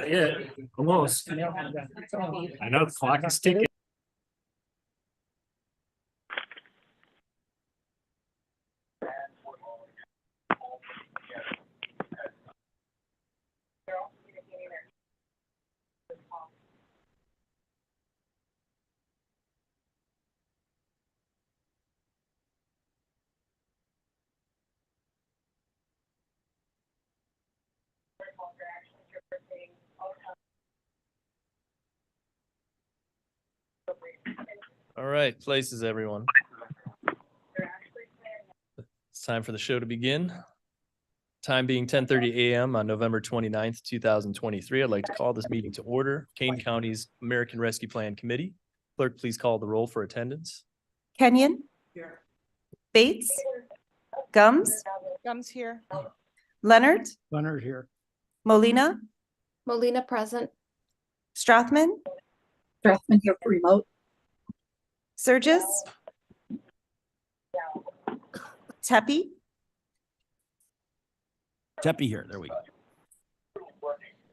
Yeah, almost. I know the clock is ticking. All right, places, everyone. It's time for the show to begin. Time being 10:30 a.m. on November 29th, 2023. I'd like to call this meeting to order. Kane County's American Rescue Plan Committee. Clerk, please call the roll for attendance. Kenyon? Here. Bates? Gums? Gums here. Leonard? Leonard here. Molina? Molina present. Strathman? Strathman here for remote. Surges? Tepe? Tepe here. There we go.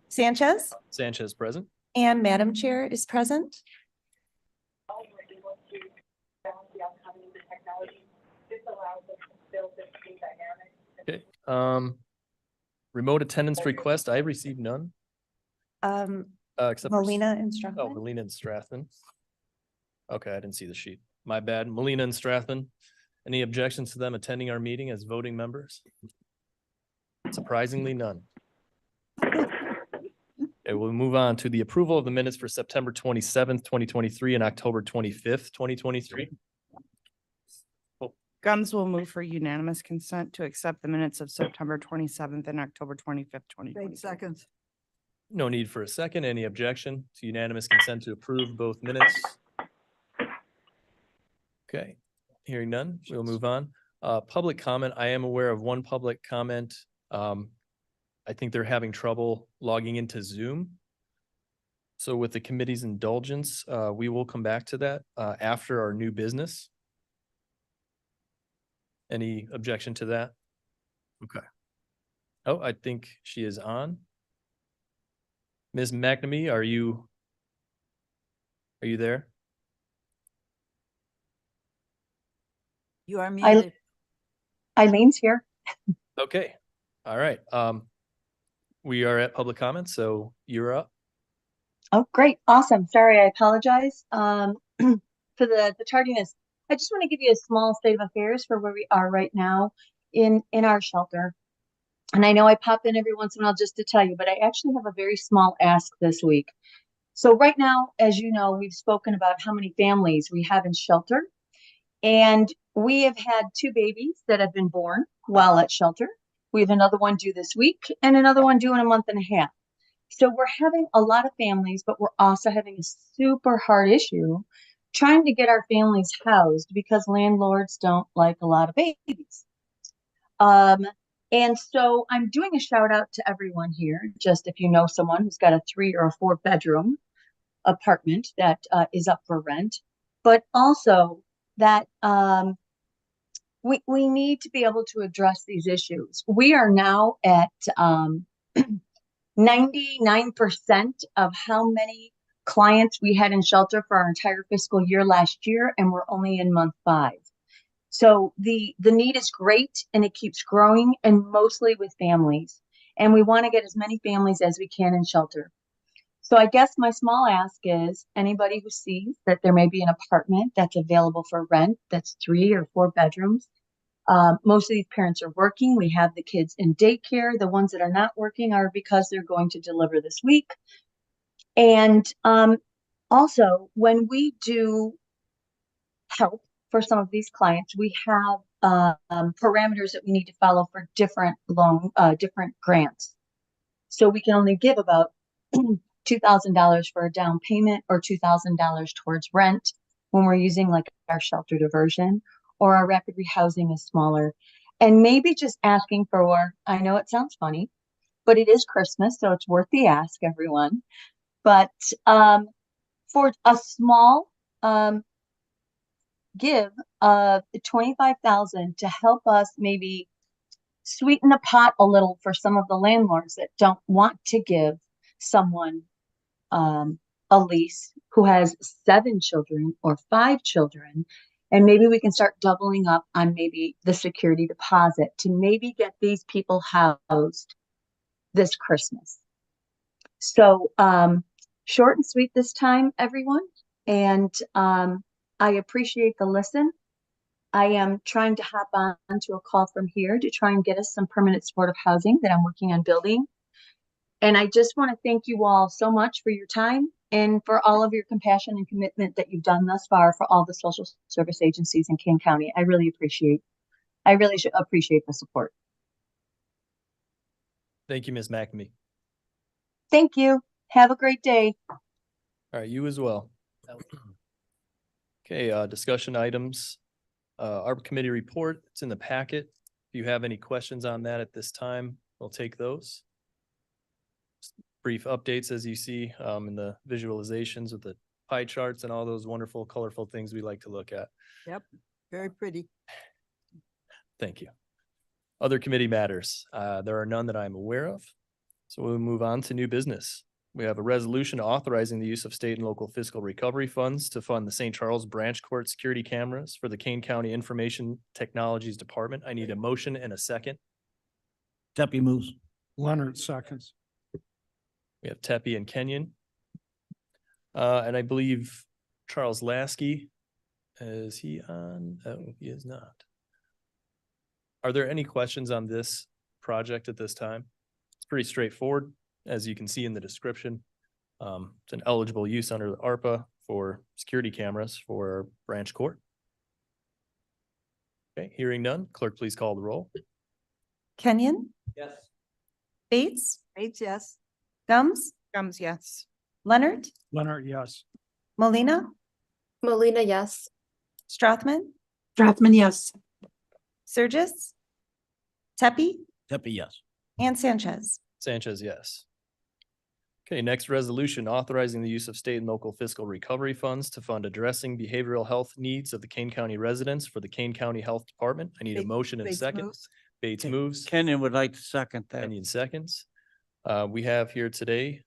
Sanchez? Sanchez present. And Madam Chair is present. Okay. Remote attendance request. I received none. Except for- Molina and Oh, Strathman. Molina and Strathman. Okay, I didn't see the sheet. My bad. Molina and Strathman. Any objections to them attending our meeting as voting members? Surprisingly, none. Okay, we'll move on to the approval of the minutes for September 27th, 2023 and October 25th, 2023. Gums will move for unanimous consent to accept the minutes of September 27th and October 25th, 2020. Seconds. No need for a second. Any objection to unanimous consent to approve both minutes? Okay, hearing none, we'll move on. Public comment. I am aware of one public comment. I think they're having trouble logging into Zoom. So with the committee's indulgence, we will come back to that after our new business. Any objection to that? Okay. Oh, I think she is on. Ms. McNamee, are you there? You are muted. Eileen's here. Okay, all right. We are at public comments, so you're up. Oh, great. Awesome. Sorry, I apologize for the tardiness. I just want to give you a small state of affairs for where we are right now in our shelter. And I know I pop in every once in a while just to tell you, but I actually have a very small ask this week. So right now, as you know, we've spoken about how many families we have in shelter. And we have had 2 babies that have been born while at shelter. We have another one due this week and another one due in a month and a half. So we're having a lot of families, but we're also having a super hard issue trying to get our families housed because landlords don't like a lot of babies. And so I'm doing a shout out to everyone here. Just if you know someone who's got a 3 or a 4 bedroom apartment that is up for rent, but also that we need to be able to address these issues. We are now at 99% of how many clients we had in shelter for our entire fiscal year last year, and we're only in month 5. So the need is great and it keeps growing, and mostly with families. And we want to get as many families as we can in shelter. So I guess my small ask is anybody who sees that there may be an apartment that's available for rent that's 3 or 4 bedrooms. Most of these parents are working. We have the kids in daycare. The ones that are not working are because they're going to deliver this week. And also, when we do help for some of these clients, we have parameters that we need to follow for different different grants. So we can only give about $2,000 for a down payment or $2,000 towards rent when we're using like our shelter diversion, or our rapid rehousing is smaller. And maybe just asking for, I know it sounds funny, but it is Christmas, so it's worth the ask, everyone. But for a small give of $25,000 to help us maybe sweeten the pot a little for some of the landlords that don't want to give someone, a lease who has 7 children or 5 children, and maybe we can start doubling up on maybe the security deposit to maybe get these people housed this Christmas. So, short and sweet this time, everyone. And I appreciate the listen. I am trying to hop on to a call from here to try and get us some permanent supportive housing that I'm working on building. And I just want to thank you all so much for your time and for all of your compassion and commitment that you've done thus far for all the social service agencies in Kane County. I really appreciate the support. Thank you, Ms. McNamee. Thank you. Have a great day. All right, you as well. Okay, discussion items. Our committee report, it's in the packet. If you have any questions on that at this time, we'll take those. Just brief updates as you see in the visualizations with the pie charts and all those wonderful, colorful things we like to look at. Yep, very pretty. Thank you. Other committee matters. There are none that I'm aware of. So we'll move on to new business. We have a resolution authorizing the use of state and local fiscal recovery funds to fund the St. Charles Branch Court security cameras for the Kane County Information Technologies Department. I need a motion and a second. Tepe moves. Leonard seconds. We have Tepe and Kenyon. And I believe Charles Lasky, is he on? Oh, he is not. Are there any questions on this project at this time? It's pretty straightforward, as you can see in the description. It's an eligible use under the ARPA for security cameras for branch court. Okay, hearing none, clerk, please call the roll. Kenyon, Yes. Bates, Bates, yes. Gums, Gums, yes. Leonard, Leonard, yes. Molina, Molina, yes. Strothman, Strathman, yes. Surges, Tepe, Tepe, yes. and Sanchez. Sanchez, yes. Okay, next resolution authorizing the use of state and local fiscal recovery funds to fund addressing behavioral health needs of the Kane County residents for the Kane County Health Department. I need a Bates- motion and a Bates second. moves. Bates Ken- moves. Kenyon would like to second that. Kenyon seconds. We have here today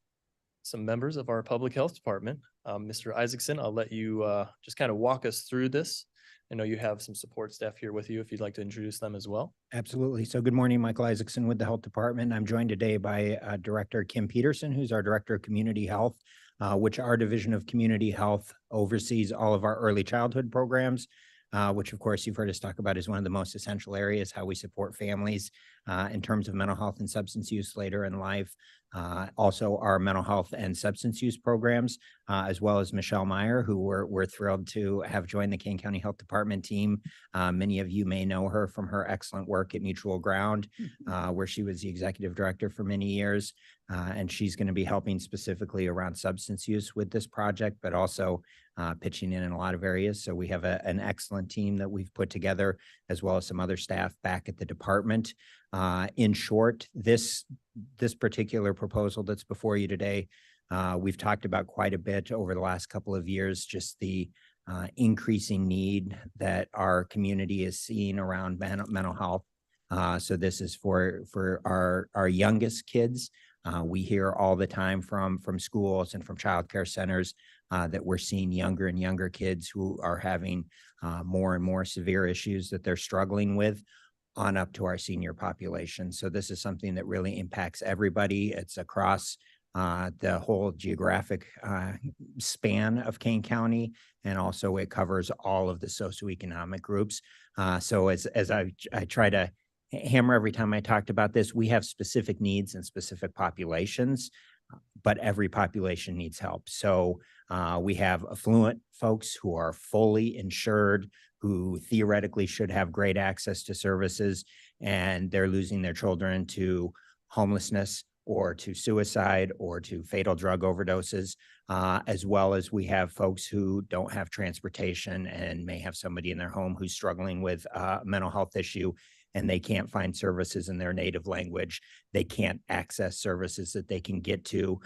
some members of our Public Health Department. Mr. Isaacson, I'll let you just kind of walk us through this. I know you have some support staff here with you if you'd like to introduce them as well. Absolutely. So good morning, Michael Isaacson with the Health Department. I'm joined today by Director Kim Peterson, who's our Director of Community Health, which our Division of Community Health oversees all of our early childhood programs, which of course you've heard us talk about is one of the most essential areas, how we support families in terms of mental health and substance use later in life. Also our mental health and substance use programs, as well as Michelle Meyer, who we're thrilled to have joined the Kane County Health Department team. Many of you may know her from her excellent work at Mutual Ground, where she was the executive director for many years. And she's going to be helping specifically around substance use with this project, but also pitching in a lot of areas. So we have an excellent team that we've put together, as well as some other staff back at the department. In short, this particular proposal that's before you today, we've talked about quite a bit over the last couple of years, just the increasing need that our community is seeing around mental health. So this is for our youngest kids. We hear all the time from schools and from childcare centers that we're seeing younger and younger kids who are having more and more severe issues that they're struggling with, on up to our senior population. So this is something that really impacts everybody. It's across the whole geographic span of Kane County, and also it covers all of the socioeconomic groups. So as I try to hammer every time I talked about this, we have specific needs and specific populations, but every population needs help. So we have affluent folks who are fully insured, who theoretically should have great access to services, and they're losing their children to homelessness or to suicide or to fatal drug overdoses, as well as we have folks who don't have transportation and may have somebody in their home who's struggling with a mental health issue, and they can't find services in their native language. They can't access services that they can get to.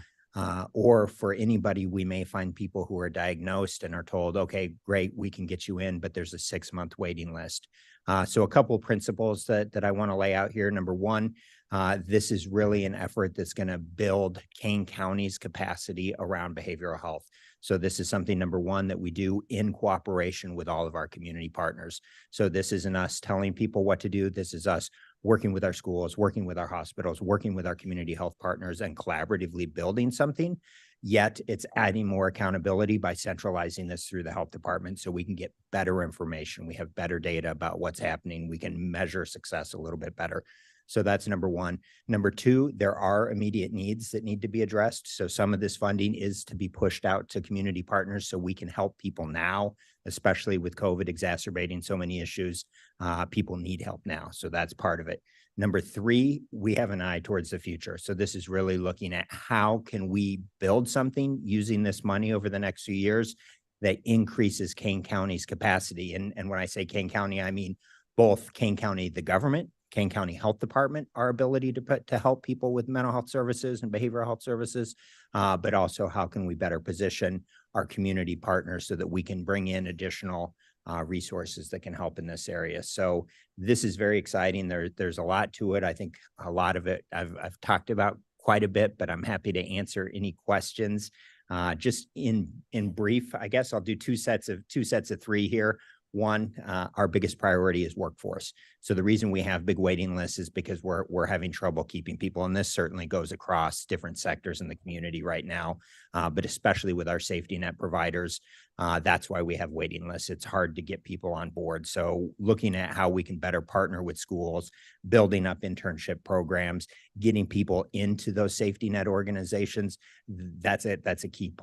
Or for anybody, we may find people who are diagnosed and are told, okay, great, we can get you in, but there's a 6-month waiting list. So a couple of principles that I want to lay out here. Number one, This is really an effort that's going to build Kane County's capacity around behavioral health. So this is something, number one, that we do in cooperation with all of our community partners. So this isn't us telling people what to do. This is us working with our schools, working with our hospitals, working with our community health partners, and collaboratively building something. Yet it's adding more accountability by centralizing this through the health department so we can get better information. We have better data about what's happening. We can measure success a little bit better. So that's number one. Number two, there are immediate needs that need to be addressed. So some of this funding is to be pushed out to community partners so we can help people now, especially with COVID exacerbating so many issues. People need help now. So that's part of it. Number three, we have an eye towards the future. So this is really looking at how can we build something using this money over the next few years that increases Kane County's capacity. And when I say Kane County, I mean both Kane County, the government, Kane County Health Department, our ability to help people with mental health services and behavioral health services, but also how can we better position our community partners so that we can bring in additional resources that can help in this area. So this is very exciting. There's a lot to it. I think a lot of it I've talked about quite a bit, but I'm happy to answer any questions. Just in brief, I guess I'll do two sets of three here. One, our biggest priority is workforce. So the reason we have big waiting lists is because we're having trouble keeping people. And this certainly goes across different sectors in the community right now, but especially with our safety net providers. That's why we have waiting lists. It's hard to get people on board. So looking at how we can better partner with schools, building up internship programs, getting people into those safety net organizations, that's it. That's a key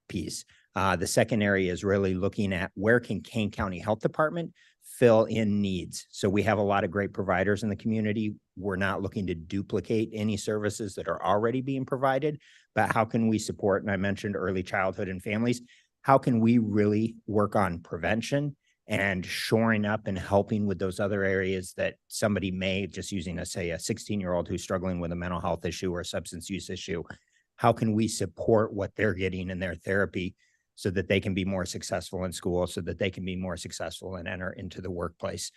piece. The second area is really looking at where can Kane County Health Department fill in needs. So we have a lot of great providers in the community. We're not looking to duplicate any services that are already being provided, but how can we support, and I mentioned early childhood and families, how can we really work on prevention and shoring up and helping with those other areas that somebody may, just using a 16-year-old who's struggling with a mental health issue or a substance use issue, how can we support what they're getting in their therapy so that they can be more successful in school, so that they can be more successful and enter into the workplace.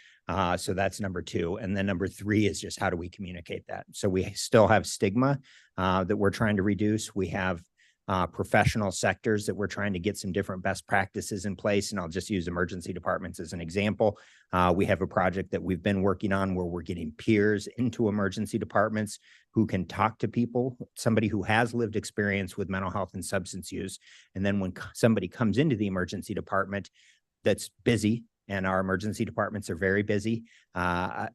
So that's number two. And then number three is just how do we communicate that? So we still have stigma that we're trying to reduce. We have professional sectors that we're trying to get some different best practices in place. And I'll just use emergency departments as an example. We have a project that we've been working on where we're getting peers into emergency departments who can talk to people, somebody who has lived experience with mental health and substance use. And then when somebody comes into the emergency department that's busy, and our emergency departments are very busy.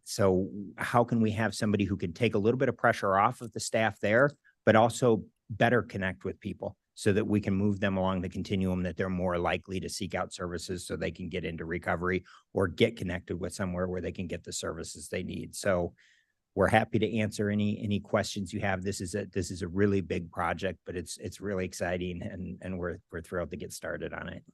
So how can we have somebody who can take a little bit of pressure off of the staff there, but also better connect with people so that we can move them along the continuum, that they're more likely to seek out services so they can get into recovery or get connected with somewhere where they can get the services they need. So we're happy to answer any questions you have. This is a really big project, but it's really exciting, and we're thrilled to get started on it.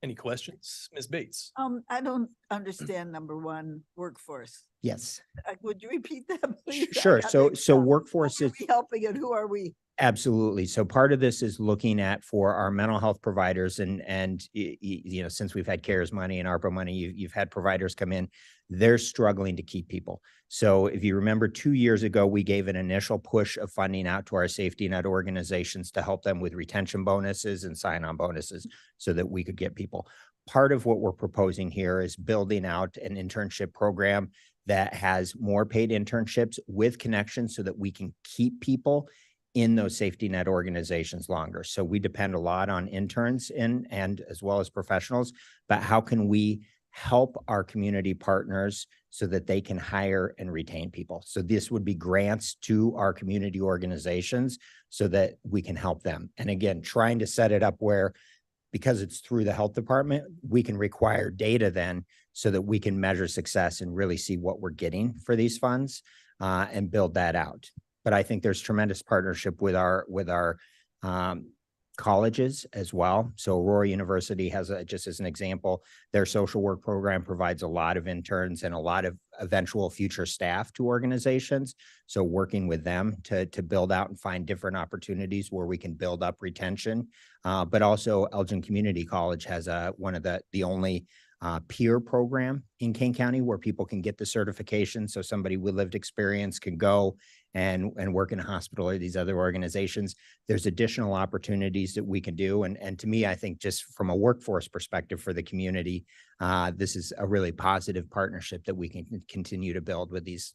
Any questions? Ms. Bates? I don't understand number one, workforce. Yes, Would you repeat that, please? I sure. got So mixed up. workforce Who is are we helping and who are we? absolutely. So part of this is looking at for our mental health providers and you know, since we've had CARES money and ARPA money, you've had providers come in, they're struggling to keep people. So if you remember 2 years ago, we gave an initial push of funding out to our safety net organizations to help them with retention bonuses and sign-on bonuses so that we could get people. Part of what we're proposing here is building out an internship program that has more paid internships with connections so that we can keep people in those safety net organizations longer. So we depend a lot on interns and as well as professionals, but how can we help our community partners so that they can hire and retain people? So this would be grants to our community organizations so that we can help them. And again, trying to set it up where, because it's through the health department, we can require data then so that we can measure success and really see what we're getting for these funds and build that out. But I think there's tremendous partnership with our colleges as well. So Aurora University has, just as an example, their social work program provides a lot of interns and a lot of eventual future staff to organizations. So working with them to build out and find different opportunities where we can build up retention. But also Elgin Community College has one of the only peer program in Kane County where people can get the certification. So somebody with lived experience can go and work in a hospital or these other organizations, there's additional opportunities that we can do. And to me, I think just from a workforce perspective for the community, this is a really positive partnership that we can continue to build with these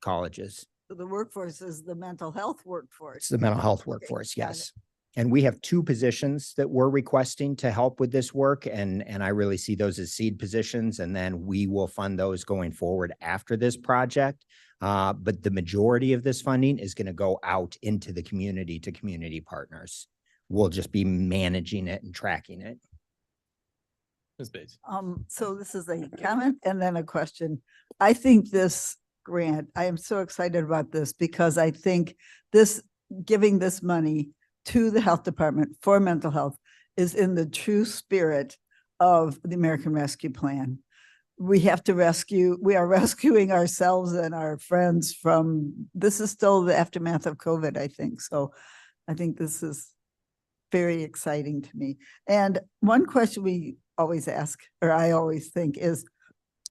colleges. So the workforce is the mental health workforce. It's the mental health Okay, workforce, got yes. And we have 2 positions that we're requesting to help with this work. And I really see those as seed positions. And then we will fund those going forward after this project. But the majority of this funding is going to go out into the community to community partners. We'll just be managing it and tracking it. Ms. Bates. So this is a comment and then a question. I think this grant, I am so excited about this because I think this, giving this money to the health department for mental health is in the true spirit of the American Rescue Plan. We have to rescue, we are rescuing ourselves and our friends from, this is still the aftermath of COVID, I think. So I think this is very exciting to me. And one question we always ask, or I always think, is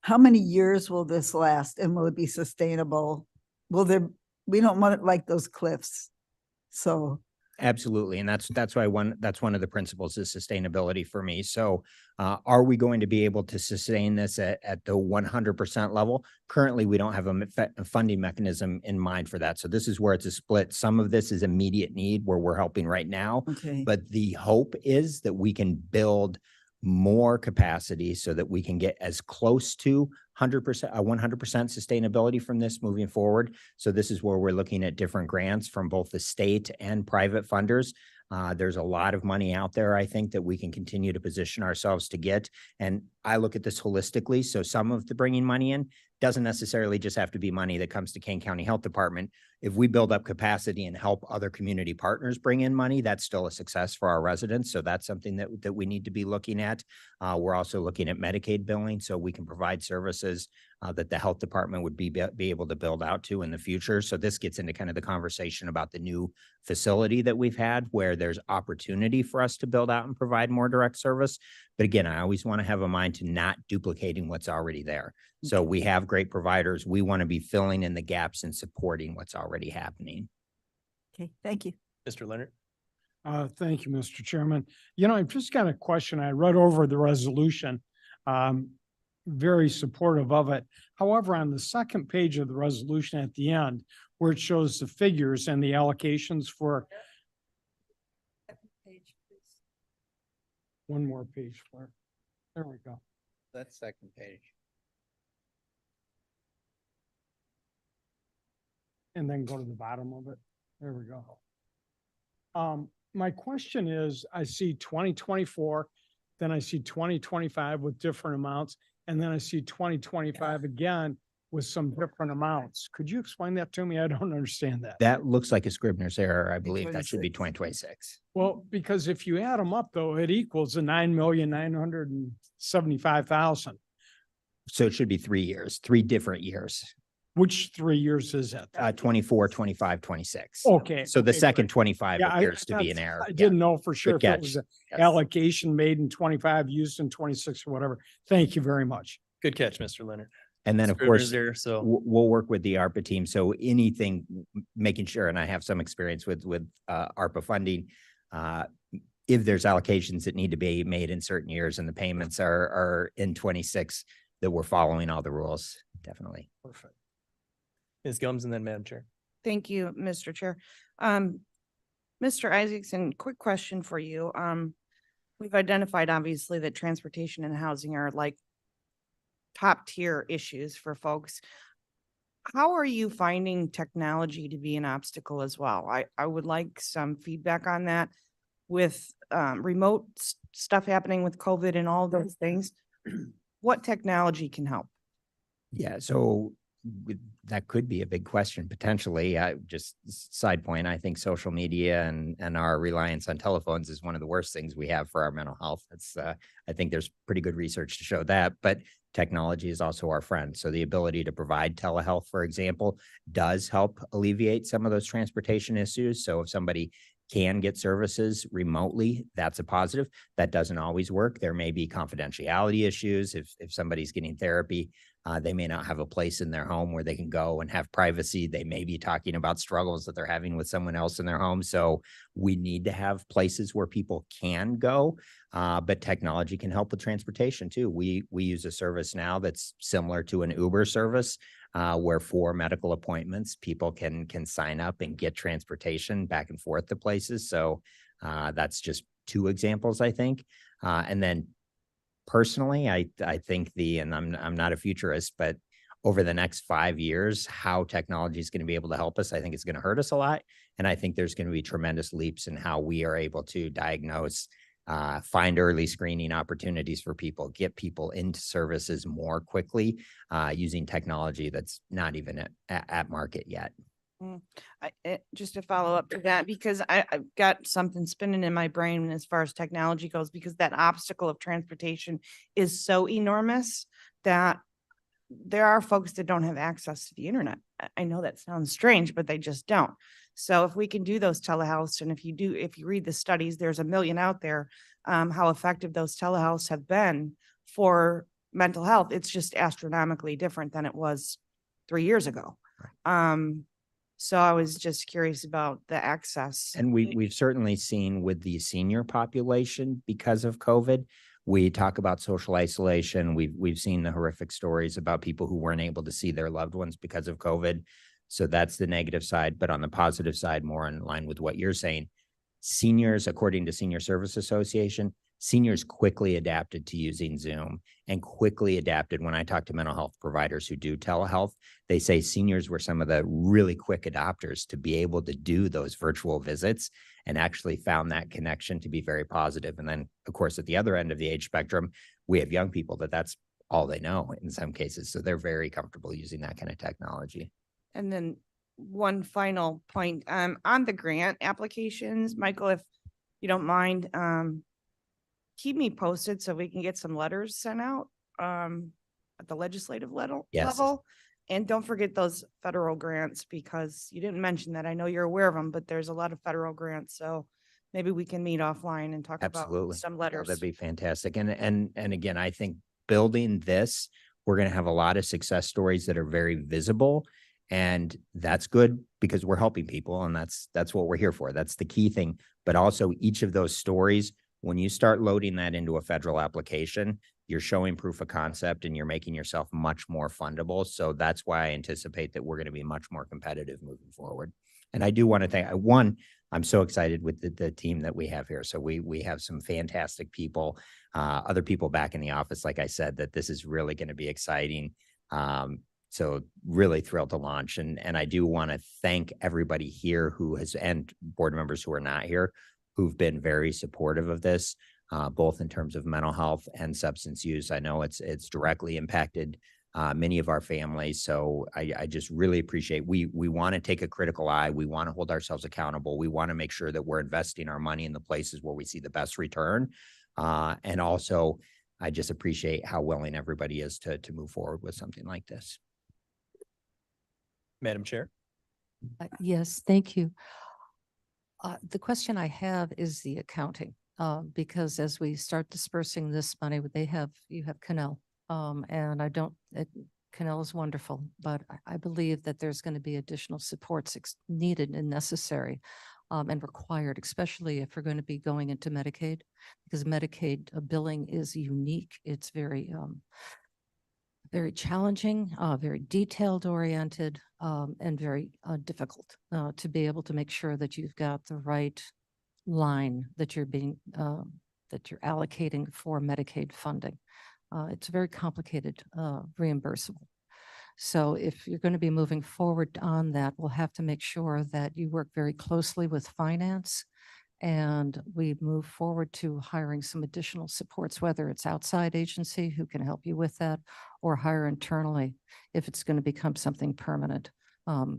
how many years will this last and will it be sustainable? Will there, we don't want it like those cliffs. So Absolutely. And that's why that's one of the principles is sustainability for me. So are we going to be able to sustain this at the 100% level? Currently, we don't have a funding mechanism in mind for that. So this is where it's a split. Some of this is immediate need where we're helping right now, okay. but the hope is that we can build more capacity so that we can get as close to 100% sustainability from this moving forward. So this is where we're looking at different grants from both the state and private funders. There's a lot of money out there, I think, that we can continue to position ourselves to get. And I look at this holistically. So some of the bringing money in doesn't necessarily just have to be money that comes to Kane County Health Department. If we build up capacity and help other community partners bring in money, that's still a success for our residents. So that's something that we need to be looking at. We're also looking at Medicaid billing so we can provide services that the health department would be able to build out to in the future. So this gets into kind of the conversation about the new facility that we've had where there's opportunity for us to build out and provide more direct service. But again, I always want to have a mind to not duplicating what's already there. So we have great providers. We want to be filling in the gaps and supporting what's already happening. Okay, thank you. Mr. Leonard. Thank you, Mr. Chairman. You know, I've just got a question. I read over the resolution, very supportive of it. However, on the second page of the resolution at the end, where it shows the figures and the allocations for one more page for it. There we go. That's second page. And then go to the bottom of it. There we go. My question is, I see 2024, then I see 2025 with different amounts, and then I see 2025 again with some different amounts. Could you explain that to me? I don't understand that. That looks like a Scribner's error. I believe that should be 2026. Well, because if you add them up though, it equals the 9,975,000. So it should be 3 years, 3 different years, Which 3 years is that? 24, 25, 26. Okay. So the okay, second great. 25 Yeah, appears to be that's- an error. I Yeah. didn't know for sure if Good it was catch. an Yes. allocation made in 25, used in 26 or whatever. Thank you very much. Good catch, Mr. Leonard. And then of Scrivener's course, there, so we'll work with the ARPA team. So anything, making sure, and I have some experience with ARPA funding. If there's allocations that need to be made in certain years and the payments are in 26, that we're following all the rules, definitely. Perfect. Ms. Gums and then Madam Chair. Thank you, Mr. Chair. Mr. Isaacson, quick question for you. We've identified obviously that transportation and housing are like top tier issues for folks. How are you finding technology to be an obstacle as well? I would like some feedback on that with remote stuff happening with COVID and all those things. What technology can help? Yeah, so that could be a big question potentially. Just side point, I think social media and our reliance on telephones is one of the worst things we have for our mental health. It's I think there's pretty good research to show that, but technology is also our friend. So the ability to provide telehealth, for example, does help alleviate some of those transportation issues. So if somebody can get services remotely, that's a positive. That doesn't always work. There may be confidentiality issues if somebody's getting therapy They may not have a place in their home where they can go and have privacy. They may be talking about struggles that they're having with someone else in their home. So we need to have places where people can go, but technology can help with transportation too. We use a service now that's similar to an Uber service, where for medical appointments, people can sign up and get transportation back and forth to places. So that's just two examples, I think. And then personally, I think and I'm not a futurist, but over the next 5 years, how technology is going to be able to help us, I think it's going to hurt us a lot. And I think there's going to be tremendous leaps in how we are able to diagnose, find early screening opportunities for people, get people into services more quickly, using technology that's not even at market yet. Just to follow up to that, because I've got something spinning in my brain as far as technology goes, because that obstacle of transportation is so enormous that there are folks that don't have access to the internet. I know that sounds strange, but they just don't. So if we can do those telehealths, and if you read the studies, there's a million out there, how effective those telehealths have been for mental health, it's just astronomically different than it was 3 years ago. So I was just curious about the access. And we've certainly seen with the senior population because of COVID, we talk about social isolation. We've seen the horrific stories about people who weren't able to see their loved ones because of COVID. So that's the negative side. But on the positive side, more in line with what you're saying, seniors, according to Senior Service Association, seniors quickly adapted to using Zoom and quickly adapted. When I talk to mental health providers who do telehealth, they say seniors were some of the really quick adopters to be able to do those virtual visits and actually found that connection to be very positive. And then, of course, at the other end of the age spectrum, we have young people that's all they know in some cases. So they're very comfortable using that kind of technology. And then one final point, on the grant applications, Michael, if you don't mind, keep me posted so we can get some letters sent out, at the legislative level. Yes. And don't forget those federal grants, because you didn't mention that. I know you're aware of them, but there's a lot of federal grants. So maybe we can meet offline and talk about Absolutely. some Yeah, letters. that'd be fantastic. And again, I think building this, we're going to have a lot of success stories that are very visible. And that's good because we're helping people, and that's what we're here for. That's the key thing. But also each of those stories, when you start loading that into a federal application, you're showing proof of concept and you're making yourself much more fundable. So that's why I anticipate that we're going to be much more competitive moving forward. And I do want to thank, I'm so excited with the team that we have here. So we have some fantastic people, other people back in the office. Like I said, that this is really going to be exciting. So really thrilled to launch. And I do want to thank everybody here and board members who are not here, who've been very supportive of this, both in terms of mental health and substance use. I know it's directly impacted many of our families. So I just really appreciate, we want to take a critical eye. We want to hold ourselves accountable. We want to make sure that we're investing our money in the places where we see the best return. And also, I just appreciate how willing everybody is to move forward with something like this. Madam Chair. Yes, thank you. The question I have is the accounting, because as we start dispersing this money, you have Canal, and Canal is wonderful, but I believe that there's going to be additional supports needed and necessary and required, especially if we're going to be going into Medicaid, because Medicaid billing is unique. It's very challenging, very detailed oriented, and very difficult to be able to make sure that you've got the right line that you're allocating for Medicaid funding. It's very complicated, reimbursable. So if you're going to be moving forward on that, we'll have to make sure that you work very closely with finance and we move forward to hiring some additional supports, whether it's outside agency who can help you with that or hire internally if it's going to become something permanent.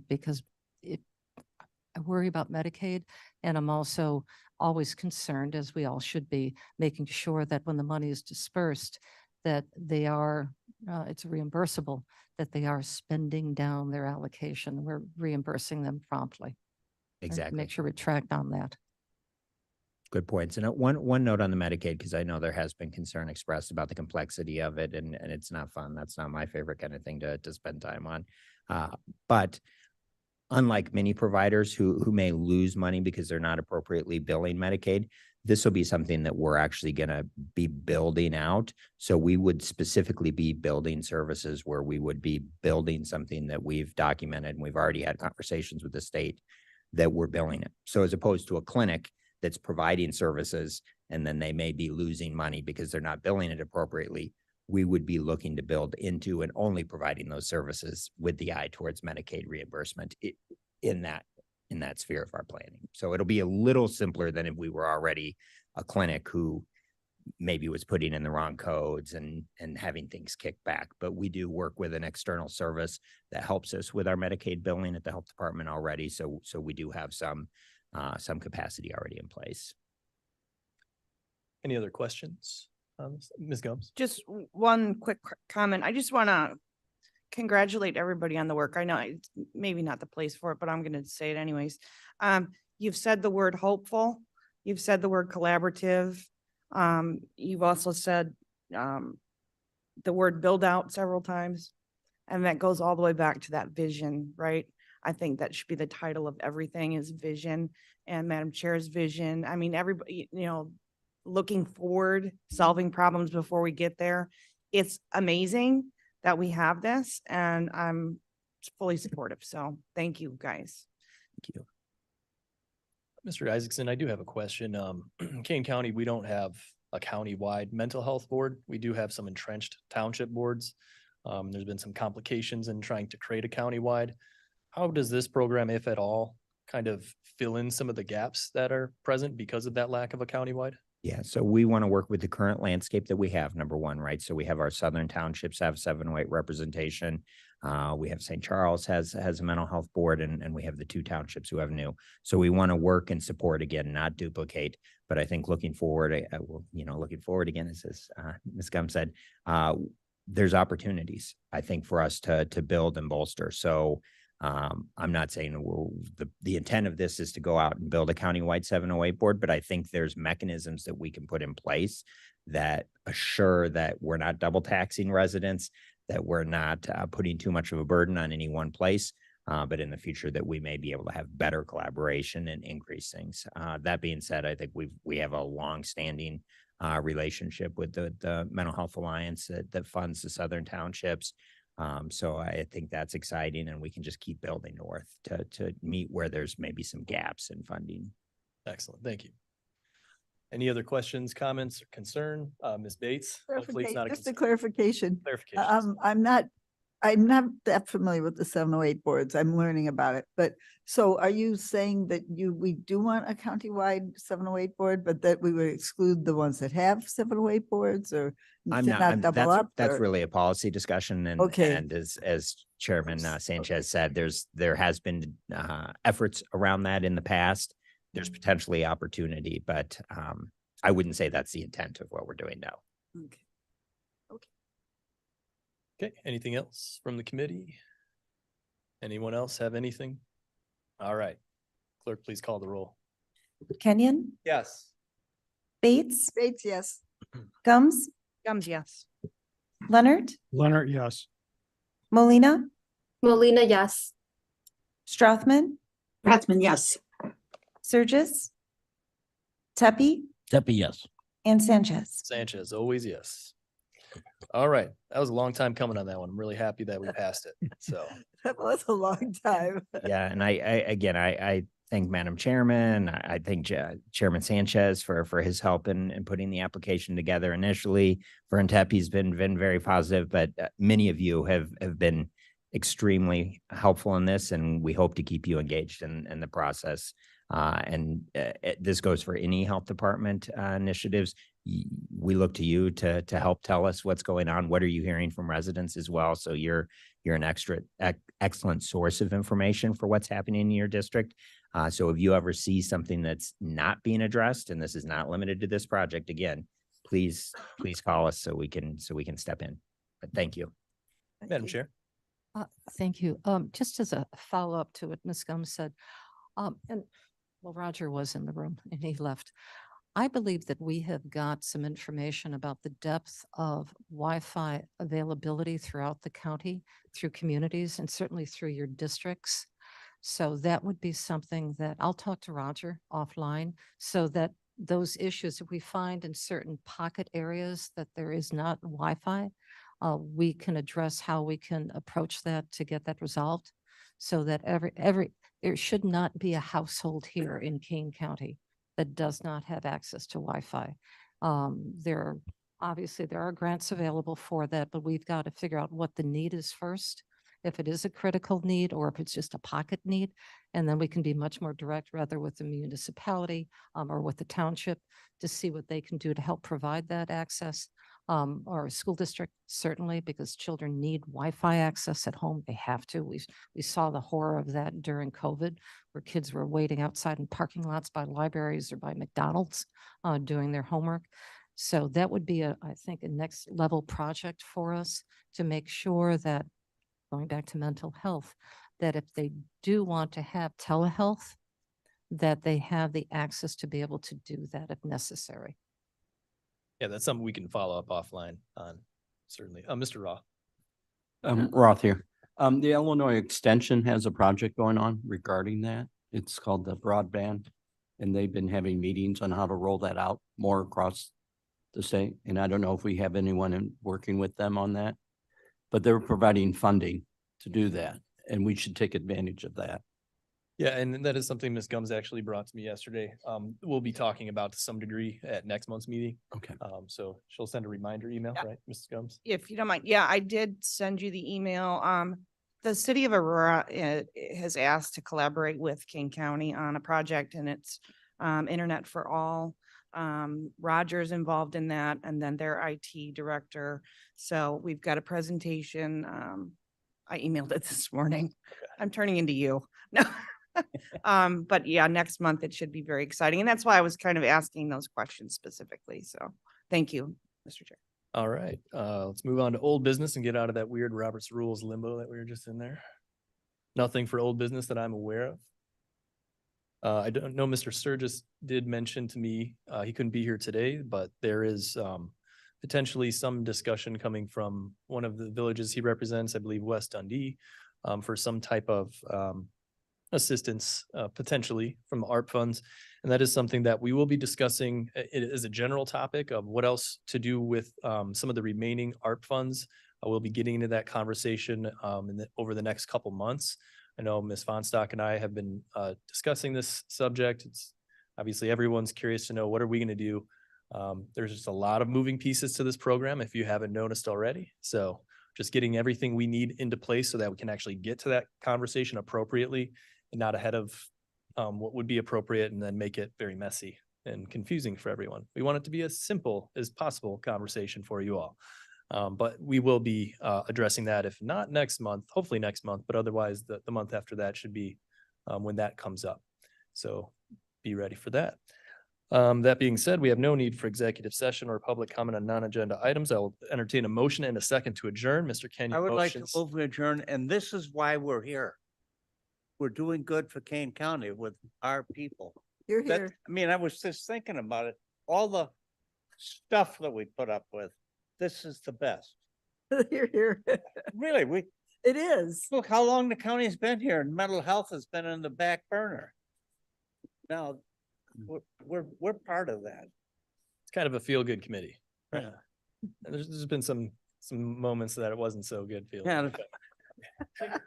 Because I worry about Medicaid, and I'm also always concerned, as we all should be, making sure that when the money is dispersed, that they are, it's reimbursable, that they are spending down their allocation. We're reimbursing them promptly. And Exactly. make sure we track on that. Good points. And one note on the Medicaid, because I know there has been concern expressed about the complexity of it, and it's not fun. That's not my favorite kind of thing to spend time on. But unlike many providers who may lose money because they're not appropriately billing Medicaid, this will be something that we're actually going to be building out. So we would specifically be building services where we would be building something that we've documented, and we've already had conversations with the state that we're billing it. So as opposed to a clinic that's providing services and then they may be losing money because they're not billing it appropriately, we would be looking to build into and only providing those services with the eye towards Medicaid reimbursement in that sphere of our planning. So it'll be a little simpler than if we were already a clinic who maybe was putting in the wrong codes and having things kicked back. But we do work with an external service that helps us with our Medicaid billing at the health department already. So we do have some capacity already in place. Any other questions? Ms. Gomes? Just one quick comment. I just want to congratulate everybody on the work. I know it's maybe not the place for it, but I'm going to say it anyways. You've said the word hopeful. You've said the word collaborative. You've also said the word build out several times. And that goes all the way back to that vision, right? I think that should be the title of everything is vision, and Madam Chair's vision. I mean, everybody, looking forward, solving problems before we get there. It's amazing that we have this, and I'm fully supportive. So thank you, guys. Thank you. Mr. Isaacson, I do have a question. Kane County, we don't have a county-wide mental health board. We do have some entrenched township boards. There's been some complications in trying to create a county-wide. How does this program, if at all, kind of fill in some of the gaps that are present because of that lack of a county-wide? Yeah, so we want to work with the current landscape that we have, number one, right? So we have our southern townships have 708 representation. We have St. Charles has a mental health board, and we have the 2 townships who have new. So we want to work and support again, not duplicate. But I think looking forward, looking forward again, as Ms. Gum said, there's opportunities, I think, for us to build and bolster. So I'm not saying the intent of this is to go out and build a countywide 708 board, but I think there's mechanisms that we can put in place that assure that we're not double taxing residents, that we're not putting too much of a burden on any one place, but in the future that we may be able to have better collaboration and increase things. That being said, I think we have a long-standing relationship with the Mental Health Alliance that funds the Southern Townships. So I think that's exciting, and we can just keep building north to meet where there's maybe some gaps in funding. Excellent. Thank you. Any other questions, comments, or concern? Ms. Bates? Hopefully it's not a Just a concern. clarification. Clarification. I'm not that familiar with the 708 boards. I'm learning about it. But so are you saying that we do want a countywide 708 board, but that we would exclude the ones that have 708 boards, or double up? That's or- really a policy discussion. And, Okay. and as Chairman Sanchez said, there has been efforts around that in the past. There's potentially opportunity, but I wouldn't say that's the intent of what we're doing now. Okay. Okay, anything else from the committee? Anyone else have anything? All right. Clerk, please call the roll. Kenyon, Yes. Bates, Bates, yes. Gums, Gums, yes. Leonard, Leonard, yes. Molina, Molina, yes. Strothman, Strathman, yes. Surges, Tepe, Tepe, yes. and Sanchez. Sanchez, always yes. All right, that was a long time coming on that one. I'm really happy that we passed it. So, That was a long time. Yeah, and I thank Madam Chairman. I thank Chairman Sanchez for his help in putting the application together initially. Vern Tepe's been very positive, but many of you have been extremely helpful in this, and we hope to keep you engaged in the process. This goes for any health department initiatives. We look to you to help tell us what's going on. What are you hearing from residents as well? So you're an excellent source of information for what's happening in your district. So if you ever see something that's not being addressed, and this is not limited to this project, again, please call us so we can step in. But thank you. Madam Chair. Thank you. Just as a follow-up to what Ms. Gums said, and well, Roger was in the room and he left. I believe that we have got some information about the depth of Wi-Fi availability throughout the county, through communities, and certainly through your districts. So that would be something that I'll talk to Roger offline, so that those issues, if we find in certain pocket areas that there is not Wi-Fi, we can address how we can approach that to get that resolved. So that there should not be a household here in Kane County that does not have access to Wi-Fi. Obviously, there are grants available for that, but we've got to figure out what the need is first, if it is a critical need or if it's just a pocket need. And then we can be much more direct, rather with the municipality or with the township, to see what they can do to help provide that access. Or a school district, certainly, because children need Wi-Fi access at home. They have to. We saw the horror of that during COVID, where kids were waiting outside in parking lots by libraries or by McDonald's doing their homework. So that would be, I think, a next level project for us to make sure that, going back to mental health, that if they do want to have telehealth, that they have the access to be able to do that if necessary. Yeah, that's something we can follow up offline on, certainly. Mr. Raw. Roth here. The Illinois Extension has a project going on regarding that. It's called the broadband. And they've been having meetings on how to roll that out more across the state. And I don't know if we have anyone working with them on that, but they're providing funding to do that. And we should take advantage of that. Yeah, and that is something Ms. Gums actually brought to me yesterday. We'll be talking about to some degree at next month's meeting. Okay. So she'll send a reminder email, Yeah. right, Mrs. Gums? If you don't mind, yeah, I did send you the email. The city of Aurora has asked to collaborate with King County on a project, and it's Internet for All. Roger's involved in that, and then their IT director. So we've got a presentation. I emailed it this morning. I'm turning into you. No. But yeah, next month it should be very exciting. And that's why I was kind of asking those questions specifically. So thank you, Mr. Chair. All right, let's move on to old business and get out of that weird Robert's Rules limbo that we were just in there. Nothing for old business that I'm aware of. I don't know, Mr. Sturgis did mention to me, he couldn't be here today, but there is potentially some discussion coming from one of the villages he represents, I believe West Dundee, for some type of assistance, potentially from ARP funds. And that is something that we will be discussing as a general topic of what else to do with some of the remaining ARP funds. We'll be getting into that conversation over the next couple months. I know Ms. Fonstock and I have been discussing this subject. It's obviously everyone's curious to know, what are we going to do? There's just a lot of moving pieces to this program, if you haven't noticed already. So just getting everything we need into place so that we can actually get to that conversation appropriately and not ahead of what would be appropriate and then make it very messy and confusing for everyone. We want it to be as simple as possible conversation for you all. But we will be addressing that, if not next month, hopefully next month, but otherwise the month after that should be when that comes up. So be ready for that. That being said, we have no need for executive session or public comment on non-agenda items. I will entertain a motion and a second to adjourn. Mr. Kenyon. I would like to motions. move to adjourn, and this is why we're here. We're doing good for Kane County with our people. You're That, here. I mean, I was just thinking about it, all the stuff that we put up with, this is the best. You're here. Really, It is. look how long the county's been here and mental health has been in the back burner. Now, we're part of that. It's kind of a feel-good committee. Yeah. And there's been some moments that it wasn't so good feeling. Yeah. but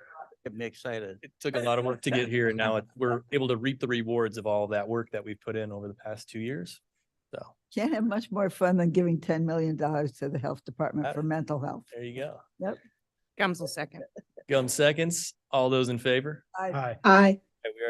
Get me excited. It took a lot of work to get here, and now we're able to reap the rewards of all that work that we've put in over the past 2 years. So Can't have much more fun than giving $10 million to the health department for mental health. there you go. Gums will second. Gum seconds. All those in favor? I Aye. Aye. Okay, we are